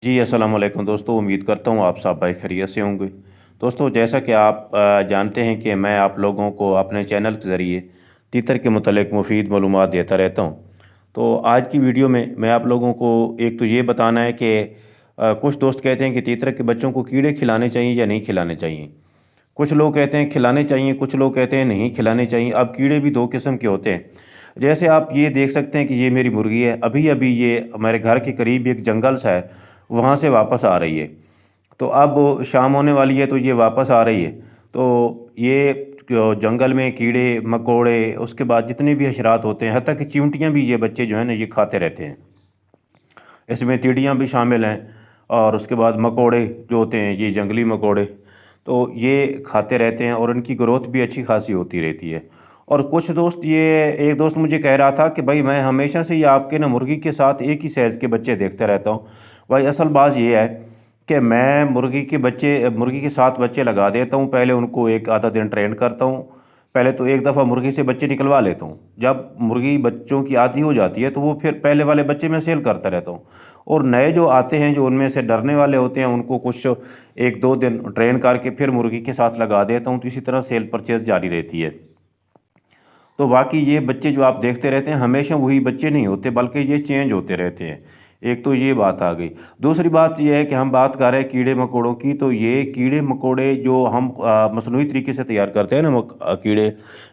जी अस्सलाम वालेकुम दोस्तों, उम्मीद करता हूँ आप सब भाई खैरियत से होंगे। दोस्तों, जैसा कि आप जानते हैं कि मैं आप लोगों को अपने चैनल के ज़रिए तीतर के मुतल्लिक़ मुफ़ीद मालूमात देता रहता हूँ। तो आज की वीडियो में मैं आप लोगों को एक तो ये बताना है कि कुछ दोस्त कहते हैं कि तीतर के बच्चों को कीड़े खिलाने चाहिए या नहीं खिलाने चाहिए। कुछ लोग कहते हैं खिलाने चाहिए, कुछ लोग कहते हैं नहीं खिलाने चाहिए। अब कीड़े भी 2 किस्म के होते हैं। जैसे आप ये देख सकते हैं कि ये मेरी मुर्गी है, अभी-अभी ये हमारे घर के करीब एक जंगल सा है, वहाँ से वापस आ रही है। तो अब शाम होने वाली है तो ये वापस आ रही है। तो ये जंगल में कीड़े, मकोड़े, उसके बाद जितने भी हशरात होते हैं, हत्ता कि चींटियाँ भी ये बच्चे जो हैं ना ये खाते रहते हैं। इसमें तिड़ियाँ भी शामिल हैं और उसके बाद मकोड़े जो होते हैं ये जंगली मकोड़े, तो ये खाते रहते हैं और इनकी ग्रोथ भी अच्छी खासी होती रहती है। और कुछ दोस्त ये एक दोस्त मुझे कह रहा था कि भाई मैं हमेशा से ही आपके ना मुर्गी के साथ एक ही साइज़ के बच्चे देखते रहता हूँ। भाई असल बात ये है कि मैं मुर्गी के साथ बच्चे लगा देता हूँ, पहले उनको एक आधा दिन ट्रेन करता हूँ। पहले तो एक दफ़ा मुर्गी से बच्चे निकलवा लेता हूँ। जब मुर्गी बच्चों की आदी हो जाती है तो वो फिर पहले वाले बच्चे मैं सेल करता रहता हूँ। और नए जो आते हैं जो उनमें से डरने वाले होते हैं उनको कुछ 1-2 दिन ट्रेन करके फिर मुर्गी के साथ लगा देता हूँ, तो इसी तरह सेल परचेज़ जारी रहती है। तो बाकी ये बच्चे जो आप देखते रहते हैं हमेशा वही बच्चे नहीं होते, बल्कि ये चेंज होते रहते हैं। एक तो ये बात आ गई। दूसरी बात ये है कि हम बात कर रहे हैं कीड़े मकोड़ों की, तो ये कीड़े मकोड़े जो हम मसनूई तरीके से तैयार करते हैं ना कीड़े,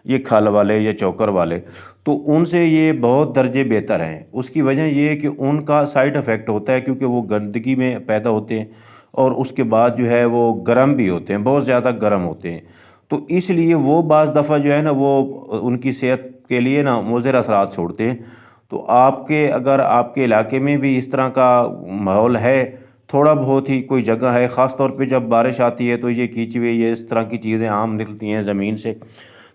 ये खल वाले या चोकर वाले, तो उनसे ये बहुत दर्जे बेहतर हैं। उसकी वजह ये है कि उनका साइड इफ़ेक्ट होता है क्योंकि वो गंदगी में पैदा होते हैं और उसके बाद जो है वो गर्म भी होते हैं, बहुत ज़्यादा गर्म होते हैं। तो इसलिए वो बाज़ दफ़ा जो है ना वो उनकी सेहत के लिए ना मुज़िर असरात छोड़ते हैं। तो अगर आपके इलाके में भी इस तरह का माहौल है, थोड़ा बहुत ही कोई जगह है, ख़ास तौर पे जब बारिश आती है तो ये कीचुए ये इस तरह की चीज़ें आम निकलती हैं ज़मीन से,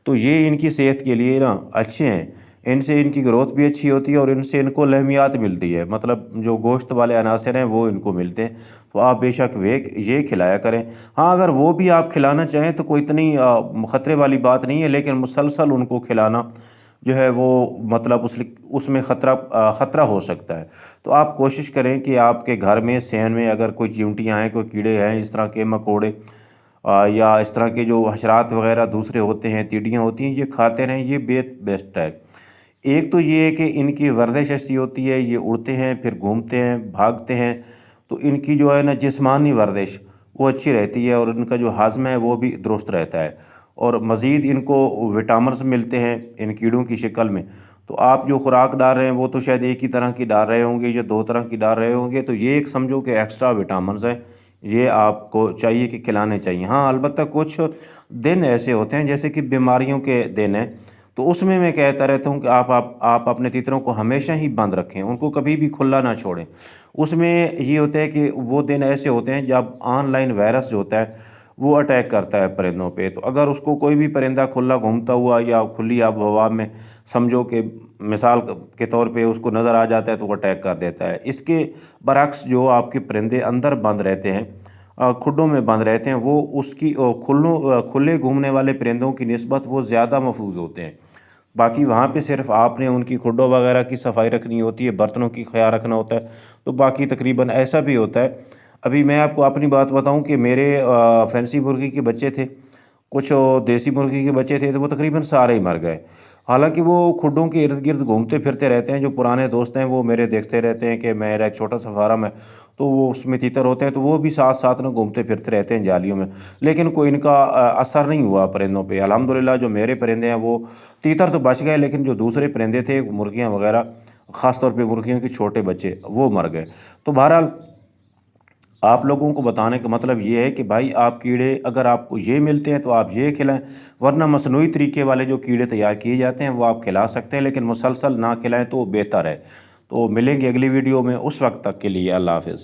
तो ये इनकी सेहत के लिए ना अच्छे हैं। इनसे इनकी ग्रोथ भी अच्छी होती है और इनसे इनको लहमियात मिलती है, मतलब जो गोश्त वाले अनासर हैं वो इनको मिलते हैं। तो आप बेशक वे ये खिलाया करें। हाँ, अगर वो भी आप खिलाना चाहें तो कोई इतनी ख़तरे वाली बात नहीं है, लेकिन मुसलसल उनको खिलाना जो है वो मतलब उसमें ख़तरा हो सकता है। तो आप कोशिश करें कि आपके घर में सेहन में अगर कोई चींटियाँ हैं, कोई कीड़े हैं, इस तरह के मकोड़े या इस तरह के जो हशरात वग़ैरह दूसरे होते हैं, तिड़ियाँ होती हैं, ये खाते रहें, ये बेस्ट है। एक तो ये है कि इनकी वर्जिश ऐसी होती है, ये उड़ते हैं, फिर घूमते हैं, भागते हैं, तो इनकी जो है ना जिस्मानी वर्जिश वो अच्छी रहती है और इनका जो हाज़मा है वो भी दुरुस्त रहता है। और मज़ीद इनको विटामिन्स मिलते हैं इन कीड़ों की शक्ल में। तो आप जो खुराक डाल रहे हैं वो तो शायद एक ही तरह की डाल रहे होंगे या 2 तरह की डाल रहे होंगे, तो ये एक समझो कि एक्स्ट्रा विटामिन्स हैं, ये आपको चाहिए कि खिलाने चाहिए। हाँ, अलबत्ता कुछ दिन ऐसे होते हैं जैसे कि बीमारियों के दिन हैं, तो उसमें मैं कहता रहता हूँ कि आप अपने तीतरों को हमेशा ही बंद रखें, उनको कभी भी खुला ना छोड़ें। उसमें ये होता है कि वो दिन ऐसे होते हैं जब ऑनलाइन वायरस जो होता है वो अटैक करता है परिंदों पे, तो अगर उसको कोई भी परिंदा खुला घूमता हुआ या खुली आब हवा में समझो कि मिसाल के तौर पे उसको नज़र आ जाता है तो वो अटैक कर देता है। इसके बरअक्स जो आपके परिंदे अंदर बंद रहते हैं, खुड्डों में बंद रहते हैं, वो उसकी खुले घूमने वाले परिंदों की निस्बत वो ज़्यादा महफूज होते हैं। बाकी वहाँ पे सिर्फ आपने उनकी खुड्डों वगैरह की सफाई रखनी होती है, बर्तनों की ख्याल रखना होता है, तो बाकी तकरीबन ऐसा भी होता है। अभी मैं आपको अपनी बात बताऊं कि मेरे फैंसी मुर्गी के बच्चे थे, कुछ देसी मुर्गी के बच्चे थे, तो वो तकरीबन सारे ही मर गए। हालांकि वो खुड्डों के इर्द गिर्द घूमते फिरते रहते हैं। जो पुराने दोस्त हैं वो मेरे देखते रहते हैं कि मेरा एक छोटा सा फार्म है, तो वो उसमें तीतर होते हैं, तो वो भी साथ साथ ना घूमते फिरते रहते हैं जालियों में। लेकिन कोई इनका असर नहीं हुआ परिंदों पे। अल्हम्दुलिल्लाह जो मेरे परिंदे हैं वो तीतर तो बच गए, लेकिन जो दूसरे परिंदे थे मुर्गियाँ वगैरह, ख़ास तौर पे मुर्गियों के छोटे बच्चे वो मर गए। तो बहरहाल आप लोगों को बताने का मतलब ये है कि भाई आप कीड़े अगर आपको ये मिलते हैं तो आप ये खिलाएं, वरना मसनूई तरीके वाले जो कीड़े तैयार किए जाते हैं वो आप खिला सकते हैं, लेकिन मुसलसल ना खिलाएं तो बेहतर है। तो मिलेंगे अगली वीडियो में, उस वक्त तक के लिए अल्लाह हाफ़िज़।